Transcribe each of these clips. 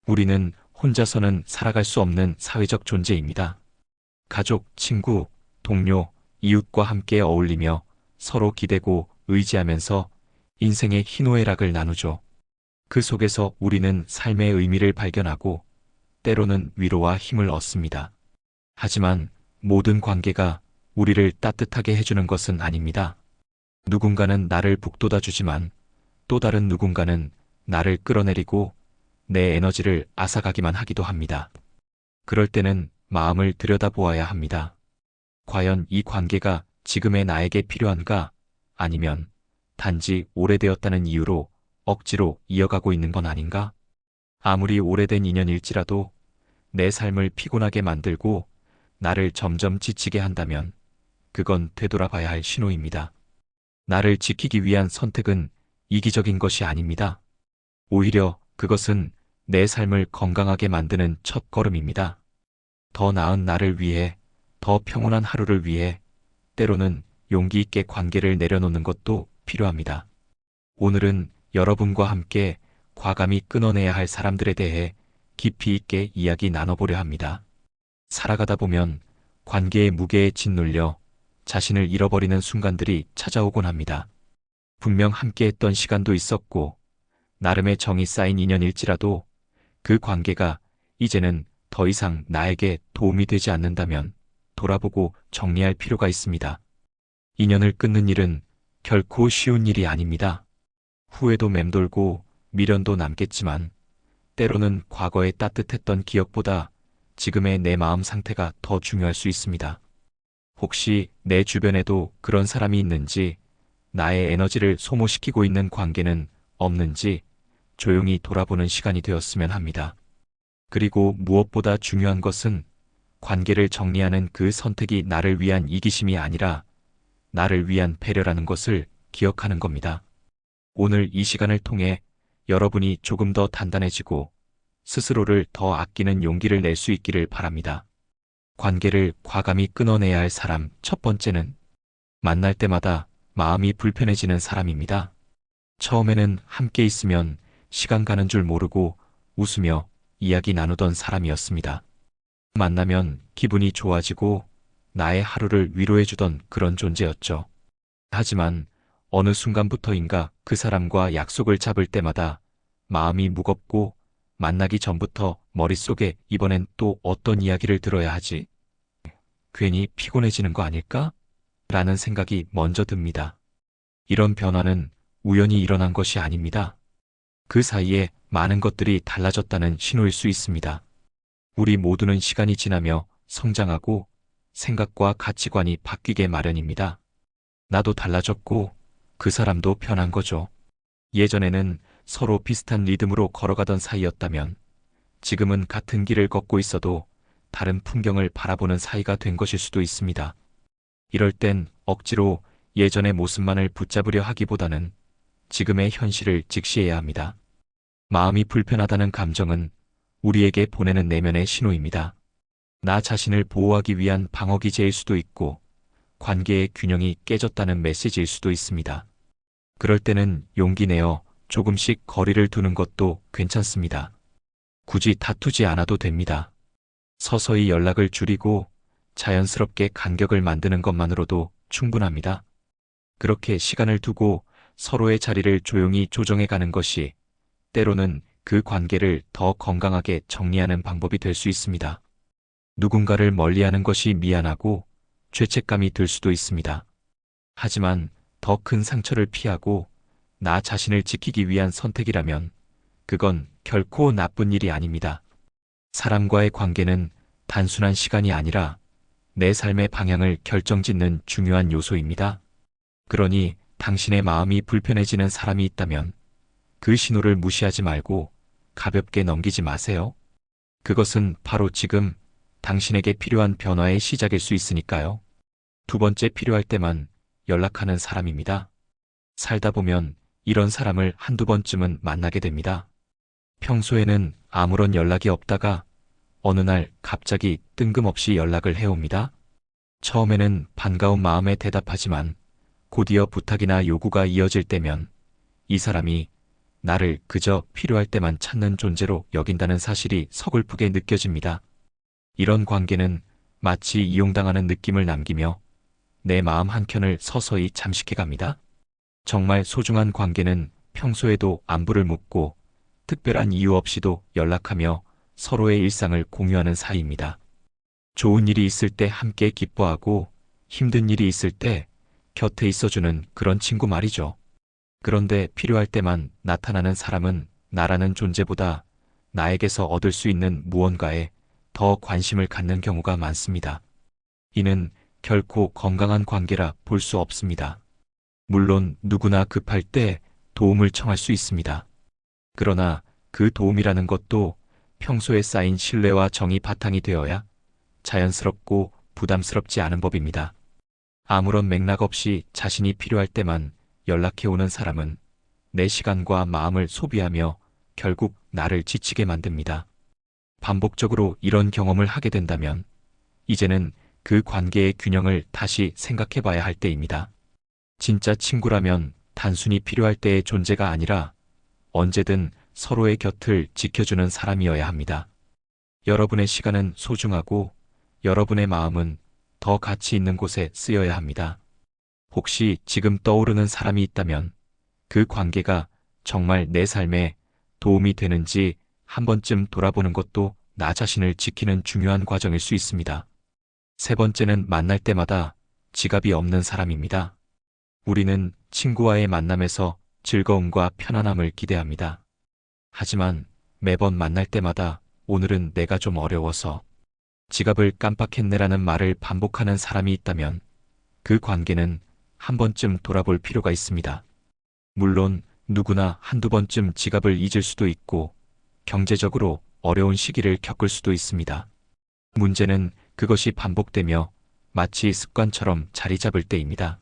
우리는 혼자서는 살아갈 수 없는 사회적 존재입니다. 가족, 친구, 동료, 이웃과 함께 어울리며 서로 기대고 의지하면서 인생의 희노애락을 나누죠. 그 속에서 우리는 삶의 의미를 발견하고 때로는 위로와 힘을 얻습니다. 하지만 모든 관계가 우리를 따뜻하게 해주는 것은 아닙니다. 누군가는 나를 북돋아 주지만 또 다른 누군가는 나를 끌어내리고 내 에너지를 앗아가기만 하기도 합니다. 그럴 때는 마음을 들여다보아야 합니다. 과연 이 관계가 지금의 나에게 필요한가? 아니면 단지 오래되었다는 이유로 억지로 이어가고 있는 건 아닌가? 아무리 오래된 인연일지라도 내 삶을 피곤하게 만들고 나를 점점 지치게 한다면 그건 되돌아봐야 할 신호입니다. 나를 지키기 위한 선택은 이기적인 것이 아닙니다. 오히려 그것은 내 삶을 건강하게 만드는 첫 걸음입니다. 더 나은 나를 위해, 더 평온한 하루를 위해 때로는 용기 있게 관계를 내려놓는 것도 필요합니다. 오늘은 여러분과 함께 과감히 끊어내야 할 사람들에 대해 깊이 있게 이야기 나눠보려 합니다. 살아가다 보면 관계의 무게에 짓눌려 자신을 잃어버리는 순간들이 찾아오곤 합니다. 분명 함께했던 시간도 있었고 나름의 정이 쌓인 인연일지라도 그 관계가 이제는 더 이상 나에게 도움이 되지 않는다면 돌아보고 정리할 필요가 있습니다. 인연을 끊는 일은 결코 쉬운 일이 아닙니다. 후회도 맴돌고 미련도 남겠지만 때로는 과거의 따뜻했던 기억보다 지금의 내 마음 상태가 더 중요할 수 있습니다. 혹시 내 주변에도 그런 사람이 있는지, 나의 에너지를 소모시키고 있는 관계는 없는지 조용히 돌아보는 시간이 되었으면 합니다. 그리고 무엇보다 중요한 것은 관계를 정리하는 그 선택이 나를 위한 이기심이 아니라 나를 위한 배려라는 것을 기억하는 겁니다. 오늘 이 시간을 통해 여러분이 조금 더 단단해지고 스스로를 더 아끼는 용기를 낼 수 있기를 바랍니다. 관계를 과감히 끊어내야 할 사람 첫 번째는 만날 때마다 마음이 불편해지는 사람입니다. 처음에는 함께 있으면 시간 가는 줄 모르고 웃으며 이야기 나누던 사람이었습니다. 만나면 기분이 좋아지고 나의 하루를 위로해주던 그런 존재였죠. 하지만 어느 순간부터인가 그 사람과 약속을 잡을 때마다 마음이 무겁고 만나기 전부터 머릿속에 이번엔 또 어떤 이야기를 들어야 하지? 괜히 피곤해지는 거 아닐까? 라는 생각이 먼저 듭니다. 이런 변화는 우연히 일어난 것이 아닙니다. 그 사이에 많은 것들이 달라졌다는 신호일 수 있습니다. 우리 모두는 시간이 지나며 성장하고 생각과 가치관이 바뀌게 마련입니다. 나도 달라졌고 그 사람도 변한 거죠. 예전에는 서로 비슷한 리듬으로 걸어가던 사이였다면 지금은 같은 길을 걷고 있어도 다른 풍경을 바라보는 사이가 된 것일 수도 있습니다. 이럴 땐 억지로 예전의 모습만을 붙잡으려 하기보다는 지금의 현실을 직시해야 합니다. 마음이 불편하다는 감정은 우리에게 보내는 내면의 신호입니다. 나 자신을 보호하기 위한 방어기제일 수도 있고 관계의 균형이 깨졌다는 메시지일 수도 있습니다. 그럴 때는 용기 내어 조금씩 거리를 두는 것도 괜찮습니다. 굳이 다투지 않아도 됩니다. 서서히 연락을 줄이고 자연스럽게 간격을 만드는 것만으로도 충분합니다. 그렇게 시간을 두고 서로의 자리를 조용히 조정해 가는 것이 때로는 그 관계를 더 건강하게 정리하는 방법이 될 수 있습니다. 누군가를 멀리하는 것이 미안하고 죄책감이 들 수도 있습니다. 하지만 더 큰 상처를 피하고 나 자신을 지키기 위한 선택이라면 그건 결코 나쁜 일이 아닙니다. 사람과의 관계는 단순한 시간이 아니라 내 삶의 방향을 결정짓는 중요한 요소입니다. 그러니 당신의 마음이 불편해지는 사람이 있다면 그 신호를 무시하지 말고 가볍게 넘기지 마세요. 그것은 바로 지금 당신에게 필요한 변화의 시작일 수 있으니까요. 두 번째, 필요할 때만 연락하는 사람입니다. 살다 보면 이런 사람을 한두 번쯤은 만나게 됩니다. 평소에는 아무런 연락이 없다가 어느 날 갑자기 뜬금없이 연락을 해옵니다. 처음에는 반가운 마음에 대답하지만 곧이어 부탁이나 요구가 이어질 때면 이 사람이 나를 그저 필요할 때만 찾는 존재로 여긴다는 사실이 서글프게 느껴집니다. 이런 관계는 마치 이용당하는 느낌을 남기며 내 마음 한켠을 서서히 잠식해 갑니다. 정말 소중한 관계는 평소에도 안부를 묻고 특별한 이유 없이도 연락하며 서로의 일상을 공유하는 사이입니다. 좋은 일이 있을 때 함께 기뻐하고 힘든 일이 있을 때 곁에 있어주는 그런 친구 말이죠. 그런데 필요할 때만 나타나는 사람은 나라는 존재보다 나에게서 얻을 수 있는 무언가에 더 관심을 갖는 경우가 많습니다. 이는 결코 건강한 관계라 볼 수 없습니다. 물론 누구나 급할 때 도움을 청할 수 있습니다. 그러나 그 도움이라는 것도 평소에 쌓인 신뢰와 정이 바탕이 되어야 자연스럽고 부담스럽지 않은 법입니다. 아무런 맥락 없이 자신이 필요할 때만 연락해오는 사람은 내 시간과 마음을 소비하며 결국 나를 지치게 만듭니다. 반복적으로 이런 경험을 하게 된다면 이제는 그 관계의 균형을 다시 생각해 봐야 할 때입니다. 진짜 친구라면 단순히 필요할 때의 존재가 아니라 언제든 서로의 곁을 지켜주는 사람이어야 합니다. 여러분의 시간은 소중하고 여러분의 마음은 더 가치 있는 곳에 쓰여야 합니다. 혹시 지금 떠오르는 사람이 있다면 그 관계가 정말 내 삶에 도움이 되는지 한 번쯤 돌아보는 것도 나 자신을 지키는 중요한 과정일 수 있습니다. 세 번째는 만날 때마다 지갑이 없는 사람입니다. 우리는 친구와의 만남에서 즐거움과 편안함을 기대합니다. 하지만 매번 만날 때마다 오늘은 내가 좀 어려워서 지갑을 깜빡했네라는 말을 반복하는 사람이 있다면 그 관계는 한 번쯤 돌아볼 필요가 있습니다. 물론 누구나 한두 번쯤 지갑을 잊을 수도 있고 경제적으로 어려운 시기를 겪을 수도 있습니다. 문제는 그것이 반복되며 마치 습관처럼 자리 잡을 때입니다.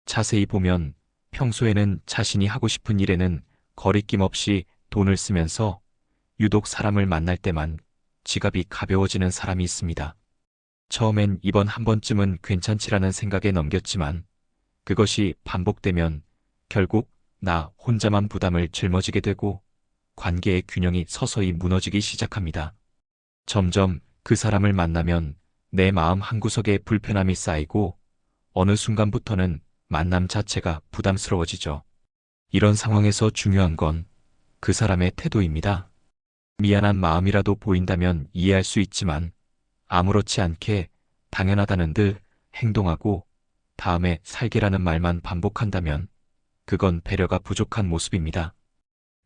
자세히 보면 평소에는 자신이 하고 싶은 일에는 거리낌 없이 돈을 쓰면서 유독 사람을 만날 때만 지갑이 가벼워지는 사람이 있습니다. 처음엔 이번 한 번쯤은 괜찮지라는 생각에 넘겼지만 그것이 반복되면 결국 나 혼자만 부담을 짊어지게 되고 관계의 균형이 서서히 무너지기 시작합니다. 점점 그 사람을 만나면 내 마음 한구석에 불편함이 쌓이고 어느 순간부터는 만남 자체가 부담스러워지죠. 이런 상황에서 중요한 건 그 사람의 태도입니다. 미안한 마음이라도 보인다면 이해할 수 있지만 아무렇지 않게 당연하다는 듯 행동하고 다음에 살게라는 말만 반복한다면 그건 배려가 부족한 모습입니다.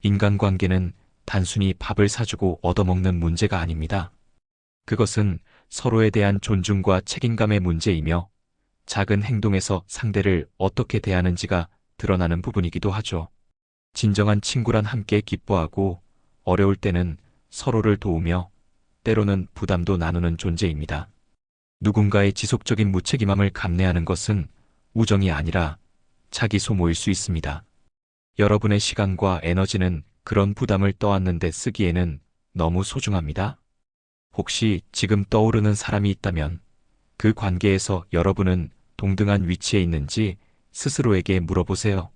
인간관계는 단순히 밥을 사주고 얻어먹는 문제가 아닙니다. 그것은 서로에 대한 존중과 책임감의 문제이며 작은 행동에서 상대를 어떻게 대하는지가 드러나는 부분이기도 하죠. 진정한 친구란 함께 기뻐하고 어려울 때는 서로를 도우며 때로는 부담도 나누는 존재입니다. 누군가의 지속적인 무책임함을 감내하는 것은 우정이 아니라 자기 소모일 수 있습니다. 여러분의 시간과 에너지는 그런 부담을 떠안는 데 쓰기에는 너무 소중합니다. 혹시 지금 떠오르는 사람이 있다면 그 관계에서 여러분은 동등한 위치에 있는지 스스로에게 물어보세요.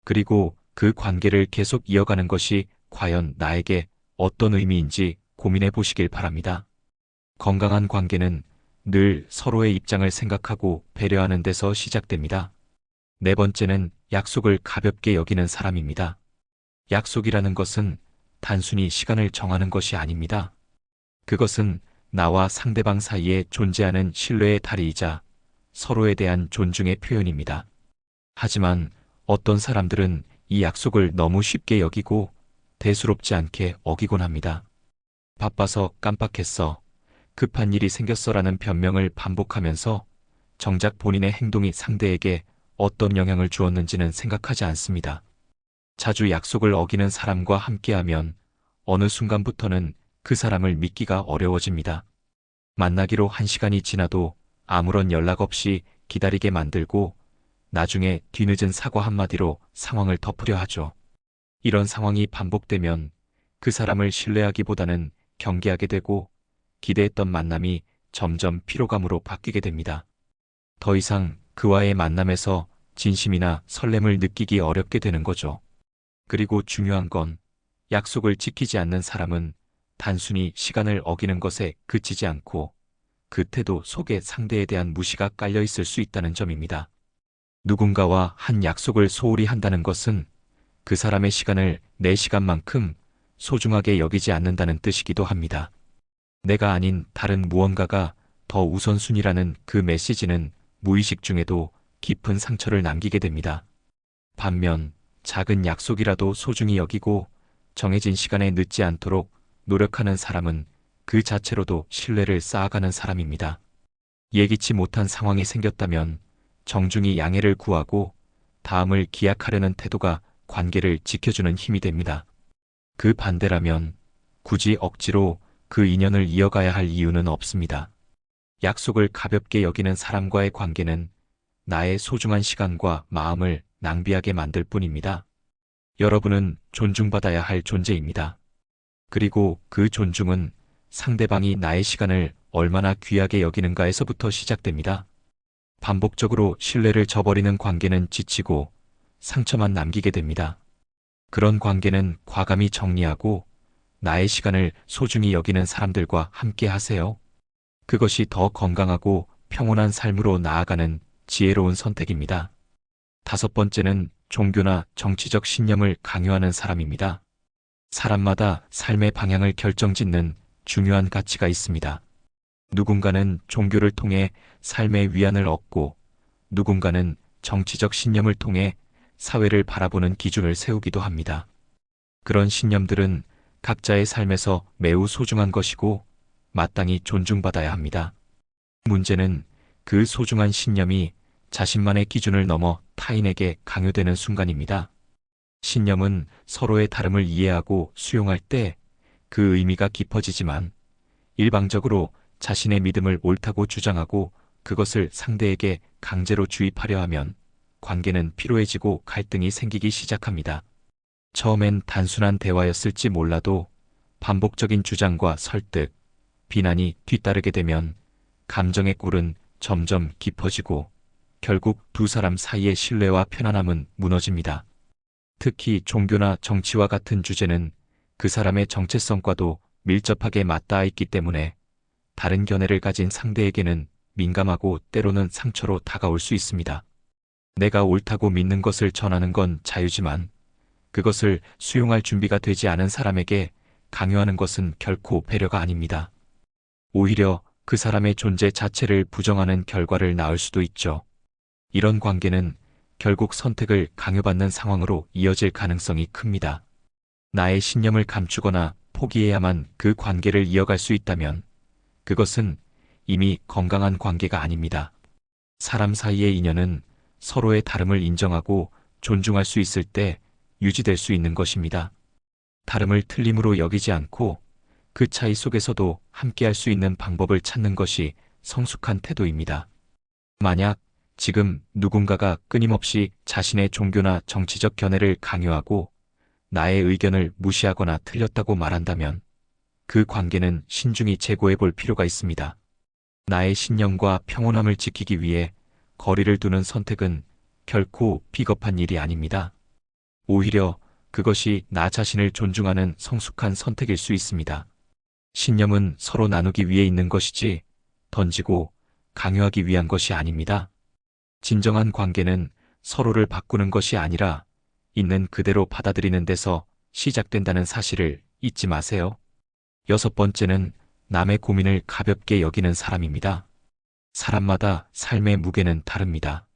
그리고 그 관계를 계속 이어가는 것이 과연 나에게 어떤 의미인지 고민해 보시길 바랍니다. 건강한 관계는 늘 서로의 입장을 생각하고 배려하는 데서 시작됩니다. 네 번째는 약속을 가볍게 여기는 사람입니다. 약속이라는 것은 단순히 시간을 정하는 것이 아닙니다. 그것은 나와 상대방 사이에 존재하는 신뢰의 다리이자 서로에 대한 존중의 표현입니다. 하지만 어떤 사람들은 이 약속을 너무 쉽게 여기고 대수롭지 않게 어기곤 합니다. 바빠서 깜빡했어, 급한 일이 생겼어라는 변명을 반복하면서 정작 본인의 행동이 상대에게 어떤 영향을 주었는지는 생각하지 않습니다. 자주 약속을 어기는 사람과 함께하면 어느 순간부터는 그 사람을 믿기가 어려워집니다. 만나기로 1시간이 지나도 아무런 연락 없이 기다리게 만들고 나중에 뒤늦은 사과 한마디로 상황을 덮으려 하죠. 이런 상황이 반복되면 그 사람을 신뢰하기보다는 경계하게 되고 기대했던 만남이 점점 피로감으로 바뀌게 됩니다. 더 이상 그와의 만남에서 진심이나 설렘을 느끼기 어렵게 되는 거죠. 그리고 중요한 건 약속을 지키지 않는 사람은 단순히 시간을 어기는 것에 그치지 않고 그 태도 속에 상대에 대한 무시가 깔려 있을 수 있다는 점입니다. 누군가와 한 약속을 소홀히 한다는 것은 그 사람의 시간을 내 시간만큼 소중하게 여기지 않는다는 뜻이기도 합니다. 내가 아닌 다른 무언가가 더 우선순위라는 그 메시지는 무의식 중에도 깊은 상처를 남기게 됩니다. 반면 작은 약속이라도 소중히 여기고 정해진 시간에 늦지 않도록 노력하는 사람은 그 자체로도 신뢰를 쌓아가는 사람입니다. 예기치 못한 상황이 생겼다면 정중히 양해를 구하고 다음을 기약하려는 태도가 관계를 지켜주는 힘이 됩니다. 그 반대라면 굳이 억지로 그 인연을 이어가야 할 이유는 없습니다. 약속을 가볍게 여기는 사람과의 관계는 나의 소중한 시간과 마음을 낭비하게 만들 뿐입니다. 여러분은 존중받아야 할 존재입니다. 그리고 그 존중은 상대방이 나의 시간을 얼마나 귀하게 여기는가에서부터 시작됩니다. 반복적으로 신뢰를 저버리는 관계는 지치고 상처만 남기게 됩니다. 그런 관계는 과감히 정리하고 나의 시간을 소중히 여기는 사람들과 함께 하세요. 그것이 더 건강하고 평온한 삶으로 나아가는 지혜로운 선택입니다. 5번째는 종교나 정치적 신념을 강요하는 사람입니다. 사람마다 삶의 방향을 결정짓는 중요한 가치가 있습니다. 누군가는 종교를 통해 삶의 위안을 얻고 누군가는 정치적 신념을 통해 사회를 바라보는 기준을 세우기도 합니다. 그런 신념들은 각자의 삶에서 매우 소중한 것이고 마땅히 존중받아야 합니다. 문제는 그 소중한 신념이 자신만의 기준을 넘어 타인에게 강요되는 순간입니다. 신념은 서로의 다름을 이해하고 수용할 때 그 의미가 깊어지지만 일방적으로 자신의 믿음을 옳다고 주장하고 그것을 상대에게 강제로 주입하려 하면 관계는 피로해지고 갈등이 생기기 시작합니다. 처음엔 단순한 대화였을지 몰라도 반복적인 주장과 설득, 비난이 뒤따르게 되면 감정의 꿀은 점점 깊어지고 결국 두 사람 사이의 신뢰와 편안함은 무너집니다. 특히 종교나 정치와 같은 주제는 그 사람의 정체성과도 밀접하게 맞닿아 있기 때문에 다른 견해를 가진 상대에게는 민감하고 때로는 상처로 다가올 수 있습니다. 내가 옳다고 믿는 것을 전하는 건 자유지만 그것을 수용할 준비가 되지 않은 사람에게 강요하는 것은 결코 배려가 아닙니다. 오히려 그 사람의 존재 자체를 부정하는 결과를 낳을 수도 있죠. 이런 관계는 결국 선택을 강요받는 상황으로 이어질 가능성이 큽니다. 나의 신념을 감추거나 포기해야만 그 관계를 이어갈 수 있다면 그것은 이미 건강한 관계가 아닙니다. 사람 사이의 인연은 서로의 다름을 인정하고 존중할 수 있을 때 유지될 수 있는 것입니다. 다름을 틀림으로 여기지 않고 그 차이 속에서도 함께할 수 있는 방법을 찾는 것이 성숙한 태도입니다. 만약 지금 누군가가 끊임없이 자신의 종교나 정치적 견해를 강요하고 나의 의견을 무시하거나 틀렸다고 말한다면 그 관계는 신중히 재고해 볼 필요가 있습니다. 나의 신념과 평온함을 지키기 위해 거리를 두는 선택은 결코 비겁한 일이 아닙니다. 오히려 그것이 나 자신을 존중하는 성숙한 선택일 수 있습니다. 신념은 서로 나누기 위해 있는 것이지 던지고 강요하기 위한 것이 아닙니다. 진정한 관계는 서로를 바꾸는 것이 아니라 있는 그대로 받아들이는 데서 시작된다는 사실을 잊지 마세요. 6번째는 남의 고민을 가볍게 여기는 사람입니다. 사람마다 삶의 무게는 다릅니다.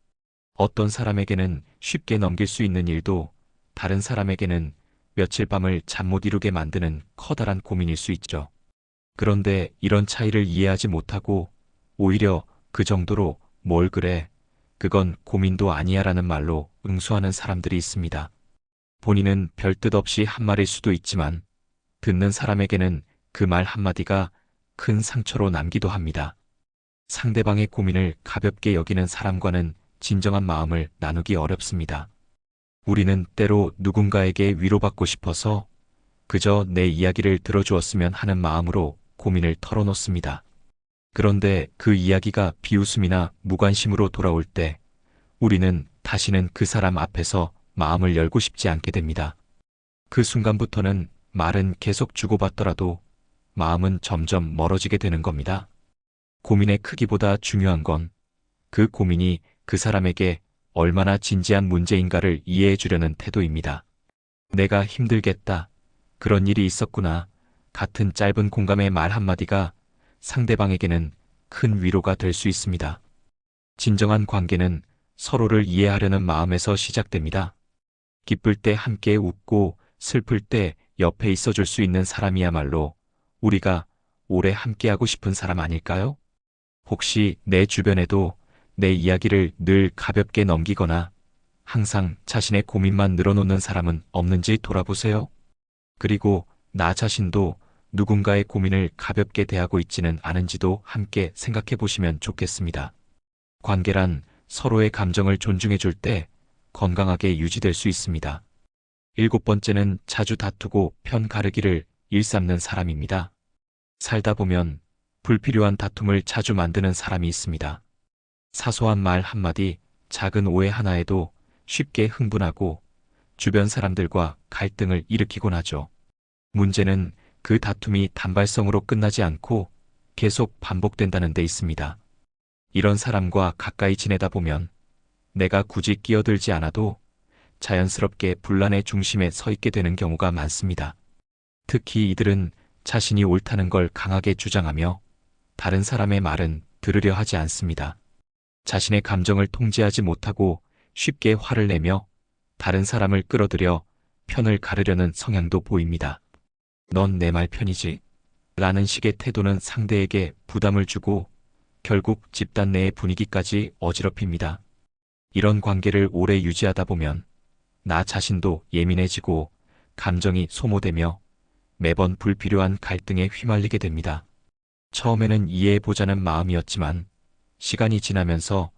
어떤 사람에게는 쉽게 넘길 수 있는 일도 다른 사람에게는 며칠 밤을 잠 못 이루게 만드는 커다란 고민일 수 있죠. 그런데 이런 차이를 이해하지 못하고 오히려 그 정도로 뭘 그래, 그건 고민도 아니야 라는 말로 응수하는 사람들이 있습니다. 본인은 별 뜻 없이 한 말일 수도 있지만 듣는 사람에게는 그 말 한마디가 큰 상처로 남기도 합니다. 상대방의 고민을 가볍게 여기는 사람과는 진정한 마음을 나누기 어렵습니다. 우리는 때로 누군가에게 위로받고 싶어서 그저 내 이야기를 들어주었으면 하는 마음으로 고민을 털어놓습니다. 그런데 그 이야기가 비웃음이나 무관심으로 돌아올 때 우리는 다시는 그 사람 앞에서 마음을 열고 싶지 않게 됩니다. 그 순간부터는 말은 계속 주고받더라도 마음은 점점 멀어지게 되는 겁니다. 고민의 크기보다 중요한 건 그 고민이 그 사람에게 얼마나 진지한 문제인가를 이해해 주려는 태도입니다. 내가 힘들겠다. 그런 일이 있었구나. 같은 짧은 공감의 말 한마디가 상대방에게는 큰 위로가 될 수 있습니다. 진정한 관계는 서로를 이해하려는 마음에서 시작됩니다. 기쁠 때 함께 웃고 슬플 때 옆에 있어줄 수 있는 사람이야말로 우리가 오래 함께하고 싶은 사람 아닐까요? 혹시 내 주변에도 내 이야기를 늘 가볍게 넘기거나 항상 자신의 고민만 늘어놓는 사람은 없는지 돌아보세요. 그리고 나 자신도 누군가의 고민을 가볍게 대하고 있지는 않은지도 함께 생각해 보시면 좋겠습니다. 관계란 서로의 감정을 존중해 줄 때 건강하게 유지될 수 있습니다. 7번째는 자주 다투고 편 가르기를 일삼는 사람입니다. 살다 보면 불필요한 다툼을 자주 만드는 사람이 있습니다. 사소한 말 한마디, 작은 오해 하나에도 쉽게 흥분하고 주변 사람들과 갈등을 일으키곤 하죠. 문제는 그 다툼이 단발성으로 끝나지 않고 계속 반복된다는 데 있습니다. 이런 사람과 가까이 지내다 보면 내가 굳이 끼어들지 않아도 자연스럽게 분란의 중심에 서 있게 되는 경우가 많습니다. 특히 이들은 자신이 옳다는 걸 강하게 주장하며 다른 사람의 말은 들으려 하지 않습니다. 자신의 감정을 통제하지 못하고 쉽게 화를 내며 다른 사람을 끌어들여 편을 가르려는 성향도 보입니다. 넌 내 말 편이지? 라는 식의 태도는 상대에게 부담을 주고 결국 집단 내의 분위기까지 어지럽힙니다. 이런 관계를 오래 유지하다 보면 나 자신도 예민해지고 감정이 소모되며 매번 불필요한 갈등에 휘말리게 됩니다. 처음에는 이해해보자는 마음이었지만 시간이 지나면서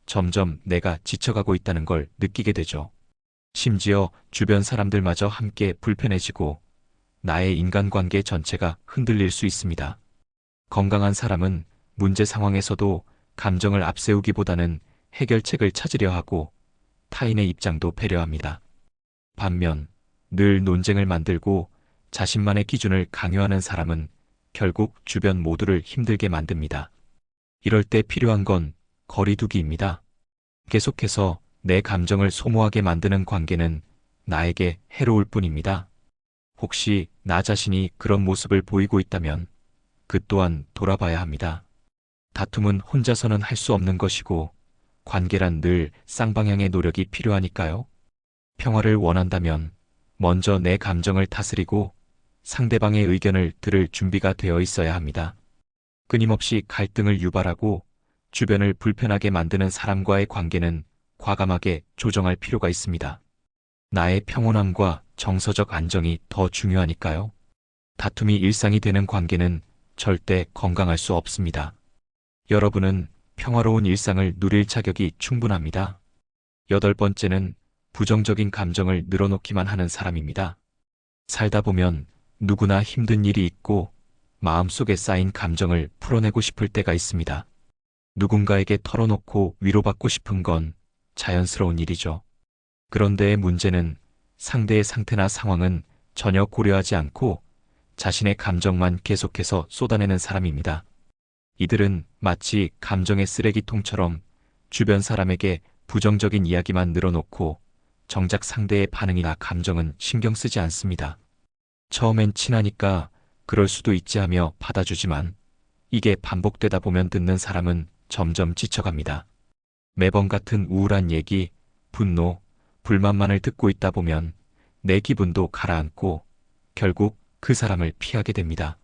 점점 내가 지쳐가고 있다는 걸 느끼게 되죠. 심지어 주변 사람들마저 함께 불편해지고 나의 인간관계 전체가 흔들릴 수 있습니다. 건강한 사람은 문제 상황에서도 감정을 앞세우기보다는 해결책을 찾으려 하고 타인의 입장도 배려합니다. 반면 늘 논쟁을 만들고 자신만의 기준을 강요하는 사람은 결국 주변 모두를 힘들게 만듭니다. 이럴 때 필요한 건 거리두기입니다. 계속해서 내 감정을 소모하게 만드는 관계는 나에게 해로울 뿐입니다. 혹시 나 자신이 그런 모습을 보이고 있다면 그 또한 돌아봐야 합니다. 다툼은 혼자서는 할 수 없는 것이고 관계란 늘 쌍방향의 노력이 필요하니까요. 평화를 원한다면 먼저 내 감정을 다스리고 상대방의 의견을 들을 준비가 되어 있어야 합니다. 끊임없이 갈등을 유발하고 주변을 불편하게 만드는 사람과의 관계는 과감하게 조정할 필요가 있습니다. 나의 평온함과 정서적 안정이 더 중요하니까요. 다툼이 일상이 되는 관계는 절대 건강할 수 없습니다. 여러분은 평화로운 일상을 누릴 자격이 충분합니다. 8번째는 부정적인 감정을 늘어놓기만 하는 사람입니다. 살다 보면 누구나 힘든 일이 있고 마음속에 쌓인 감정을 풀어내고 싶을 때가 있습니다. 누군가에게 털어놓고 위로받고 싶은 건 자연스러운 일이죠. 그런데 문제는 상대의 상태나 상황은 전혀 고려하지 않고 자신의 감정만 계속해서 쏟아내는 사람입니다. 이들은 마치 감정의 쓰레기통처럼 주변 사람에게 부정적인 이야기만 늘어놓고 정작 상대의 반응이나 감정은 신경 쓰지 않습니다. 처음엔 친하니까 그럴 수도 있지 하며 받아주지만 이게 반복되다 보면 듣는 사람은 점점 지쳐갑니다. 매번 같은 우울한 얘기, 분노, 불만만을 듣고 있다 보면 내 기분도 가라앉고 결국 그 사람을 피하게 됩니다.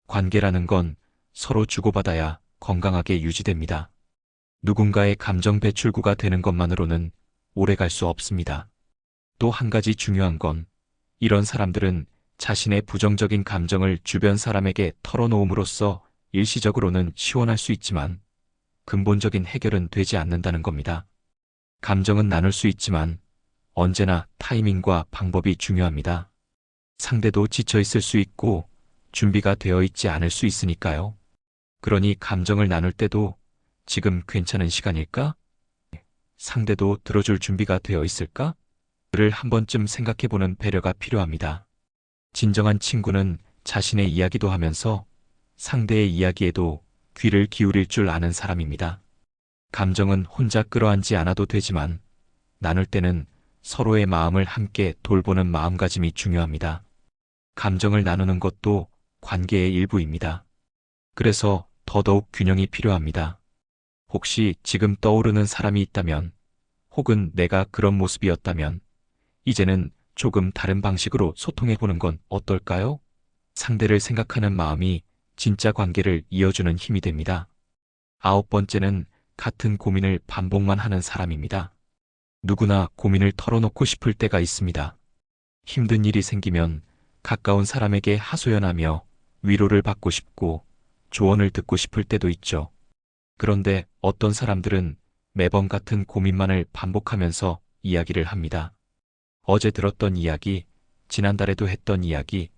관계라는 건 서로 주고받아야 건강하게 유지됩니다. 누군가의 감정 배출구가 되는 것만으로는 오래 갈 수 없습니다. 또 한 가지 중요한 건 이런 사람들은 자신의 부정적인 감정을 주변 사람에게 털어놓음으로써 일시적으로는 시원할 수 있지만 근본적인 해결은 되지 않는다는 겁니다. 감정은 나눌 수 있지만 언제나 타이밍과 방법이 중요합니다. 상대도 지쳐 있을 수 있고 준비가 되어 있지 않을 수 있으니까요. 그러니 감정을 나눌 때도 지금 괜찮은 시간일까? 상대도 들어줄 준비가 되어 있을까? 를 한 번쯤 생각해보는 배려가 필요합니다. 진정한 친구는 자신의 이야기도 하면서 상대의 이야기에도 귀를 기울일 줄 아는 사람입니다. 감정은 혼자 끌어안지 않아도 되지만 나눌 때는 서로의 마음을 함께 돌보는 마음가짐이 중요합니다. 감정을 나누는 것도 관계의 일부입니다. 그래서 더더욱 균형이 필요합니다. 혹시 지금 떠오르는 사람이 있다면, 혹은 내가 그런 모습이었다면, 이제는 조금 다른 방식으로 소통해보는 건 어떨까요? 상대를 생각하는 마음이 진짜 관계를 이어주는 힘이 됩니다. 9번째는 같은 고민을 반복만 하는 사람입니다. 누구나 고민을 털어놓고 싶을 때가 있습니다. 힘든 일이 생기면 가까운 사람에게 하소연하며 위로를 받고 싶고 조언을 듣고 싶을 때도 있죠. 그런데 어떤 사람들은 매번 같은 고민만을 반복하면서 이야기를 합니다. 어제 들었던 이야기, 지난달에도 했던 이야기,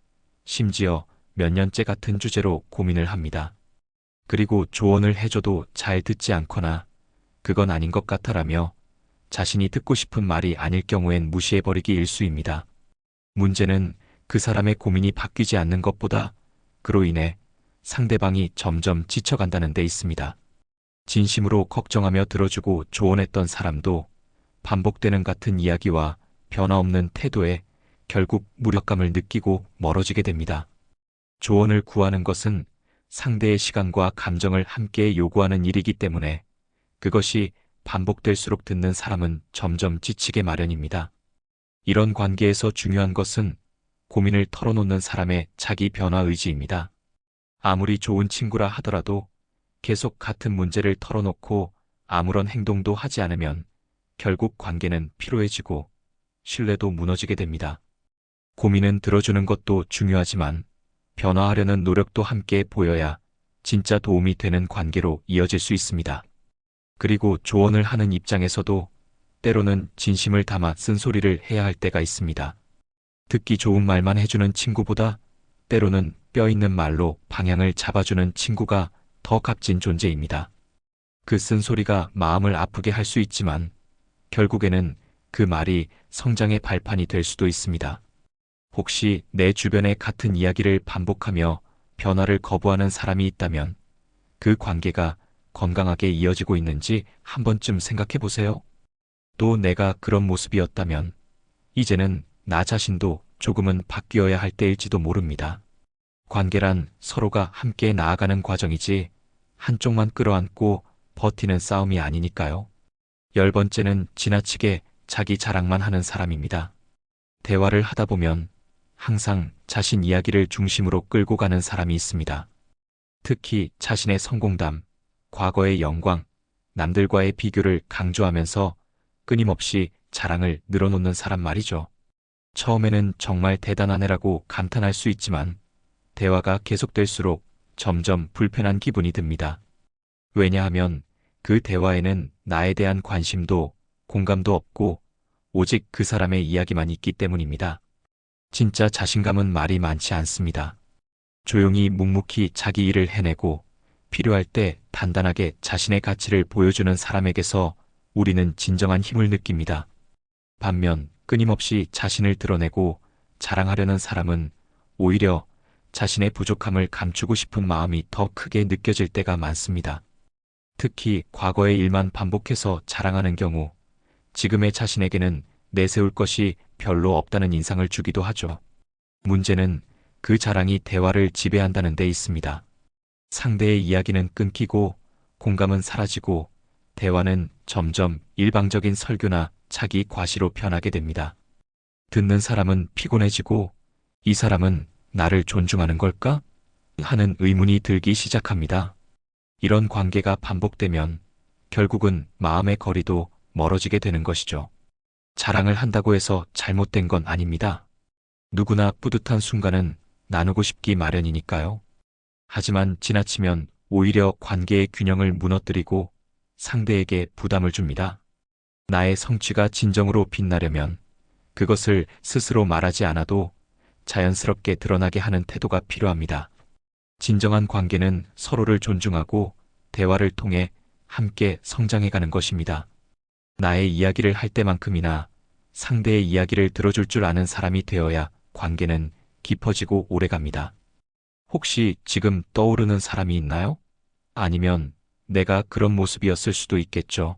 심지어 몇 년째 같은 주제로 고민을 합니다. 그리고 조언을 해줘도 잘 듣지 않거나 그건 아닌 것 같아라며 자신이 듣고 싶은 말이 아닐 경우엔 무시해버리기 일쑤입니다. 문제는 그 사람의 고민이 바뀌지 않는 것보다 그로 인해 상대방이 점점 지쳐간다는 데 있습니다. 진심으로 걱정하며 들어주고 조언했던 사람도 반복되는 같은 이야기와 변화없는 태도에 결국 무력감을 느끼고 멀어지게 됩니다. 조언을 구하는 것은 상대의 시간과 감정을 함께 요구하는 일이기 때문에 그것이 반복될수록 듣는 사람은 점점 지치게 마련입니다. 이런 관계에서 중요한 것은 고민을 털어놓는 사람의 자기 변화 의지입니다. 아무리 좋은 친구라 하더라도 계속 같은 문제를 털어놓고 아무런 행동도 하지 않으면 결국 관계는 피로해지고 신뢰도 무너지게 됩니다. 고민은 들어주는 것도 중요하지만 변화하려는 노력도 함께 보여야 진짜 도움이 되는 관계로 이어질 수 있습니다. 그리고 조언을 하는 입장에서도 때로는 진심을 담아 쓴소리를 해야 할 때가 있습니다. 듣기 좋은 말만 해주는 친구보다 때로는 뼈 있는 말로 방향을 잡아주는 친구가 더 값진 존재입니다. 그 쓴소리가 마음을 아프게 할 수 있지만 결국에는 그 말이 성장의 발판이 될 수도 있습니다. 혹시 내 주변에 같은 이야기를 반복하며 변화를 거부하는 사람이 있다면 그 관계가 건강하게 이어지고 있는지 한 번쯤 생각해 보세요. 또 내가 그런 모습이었다면 이제는 나 자신도 조금은 바뀌어야 할 때일지도 모릅니다. 관계란 서로가 함께 나아가는 과정이지 한쪽만 끌어안고 버티는 싸움이 아니니까요. 10번째는 지나치게 자기 자랑만 하는 사람입니다. 대화를 하다 보면 항상 자신 이야기를 중심으로 끌고 가는 사람이 있습니다. 특히 자신의 성공담, 과거의 영광, 남들과의 비교를 강조하면서 끊임없이 자랑을 늘어놓는 사람 말이죠. 처음에는 정말 대단하네라고 감탄할 수 있지만 대화가 계속될수록 점점 불편한 기분이 듭니다. 왜냐하면 그 대화에는 나에 대한 관심도 공감도 없고 오직 그 사람의 이야기만 있기 때문입니다. 진짜 자신감은 말이 많지 않습니다. 조용히 묵묵히 자기 일을 해내고 필요할 때 단단하게 자신의 가치를 보여주는 사람에게서 우리는 진정한 힘을 느낍니다. 반면 끊임없이 자신을 드러내고 자랑하려는 사람은 오히려 자신의 부족함을 감추고 싶은 마음이 더 크게 느껴질 때가 많습니다. 특히 과거의 일만 반복해서 자랑하는 경우 지금의 자신에게는 내세울 것이 별로 없다는 인상을 주기도 하죠. 문제는 그 자랑이 대화를 지배한다는 데 있습니다. 상대의 이야기는 끊기고 공감은 사라지고 대화는 점점 일방적인 설교나 자기 과시로 변하게 됩니다. 듣는 사람은 피곤해지고 이 사람은 나를 존중하는 걸까? 하는 의문이 들기 시작합니다. 이런 관계가 반복되면 결국은 마음의 거리도 멀어지게 되는 것이죠. 자랑을 한다고 해서 잘못된 건 아닙니다. 누구나 뿌듯한 순간은 나누고 싶기 마련이니까요. 하지만 지나치면 오히려 관계의 균형을 무너뜨리고 상대에게 부담을 줍니다. 나의 성취가 진정으로 빛나려면 그것을 스스로 말하지 않아도 자연스럽게 드러나게 하는 태도가 필요합니다. 진정한 관계는 서로를 존중하고 대화를 통해 함께 성장해가는 것입니다. 나의 이야기를 할 때만큼이나 상대의 이야기를 들어줄 줄 아는 사람이 되어야 관계는 깊어지고 오래갑니다. 혹시 지금 떠오르는 사람이 있나요? 아니면 내가 그런 모습이었을 수도 있겠죠.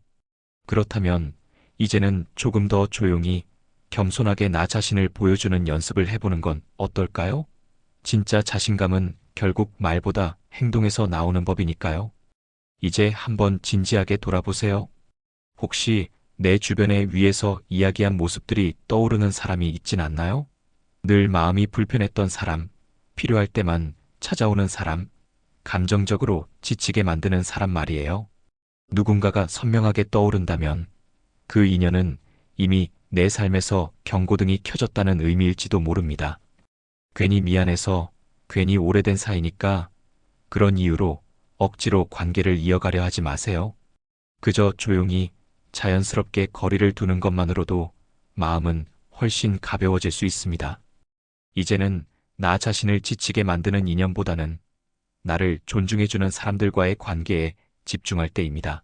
그렇다면 이제는 조금 더 조용히 겸손하게 나 자신을 보여주는 연습을 해보는 건 어떨까요? 진짜 자신감은 결국 말보다 행동에서 나오는 법이니까요. 이제 한번 진지하게 돌아보세요. 혹시 내 주변에 위에서 이야기한 모습들이 떠오르는 사람이 있진 않나요? 늘 마음이 불편했던 사람, 필요할 때만 찾아오는 사람, 감정적으로 지치게 만드는 사람 말이에요. 누군가가 선명하게 떠오른다면 그 인연은 이미 내 삶에서 경고등이 켜졌다는 의미일지도 모릅니다. 괜히 미안해서, 괜히 오래된 사이니까 그런 이유로 억지로 관계를 이어가려 하지 마세요. 그저 조용히 자연스럽게 거리를 두는 것만으로도 마음은 훨씬 가벼워질 수 있습니다. 이제는 나 자신을 지치게 만드는 인연보다는 나를 존중해주는 사람들과의 관계에 집중할 때입니다.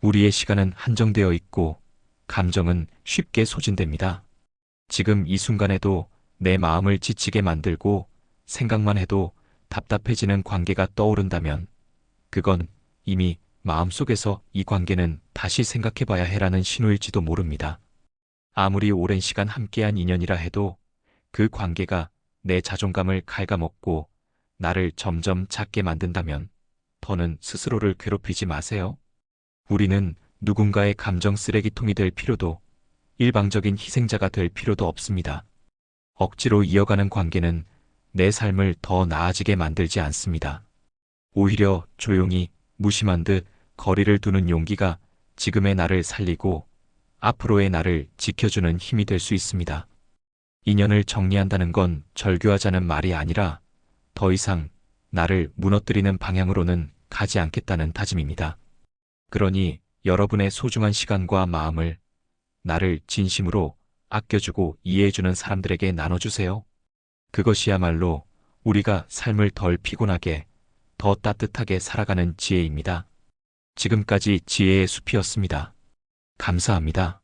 우리의 시간은 한정되어 있고 감정은 쉽게 소진됩니다. 지금 이 순간에도 내 마음을 지치게 만들고 생각만 해도 답답해지는 관계가 떠오른다면 그건 이미 마음속에서 이 관계는 다시 생각해봐야 해라는 신호일지도 모릅니다. 아무리 오랜 시간 함께한 인연이라 해도 그 관계가 내 자존감을 갉아먹고 나를 점점 작게 만든다면 더는 스스로를 괴롭히지 마세요. 우리는 누군가의 감정 쓰레기통이 될 필요도 일방적인 희생자가 될 필요도 없습니다. 억지로 이어가는 관계는 내 삶을 더 나아지게 만들지 않습니다. 오히려 조용히 무심한 듯 거리를 두는 용기가 지금의 나를 살리고 앞으로의 나를 지켜주는 힘이 될 수 있습니다. 인연을 정리한다는 건 절교하자는 말이 아니라 더 이상 나를 무너뜨리는 방향으로는 가지 않겠다는 다짐입니다. 그러니 여러분의 소중한 시간과 마음을 나를 진심으로 아껴주고 이해해주는 사람들에게 나눠주세요. 그것이야말로 우리가 삶을 덜 피곤하게, 더 따뜻하게 살아가는 지혜입니다. 지금까지 지혜의 숲이었습니다. 감사합니다.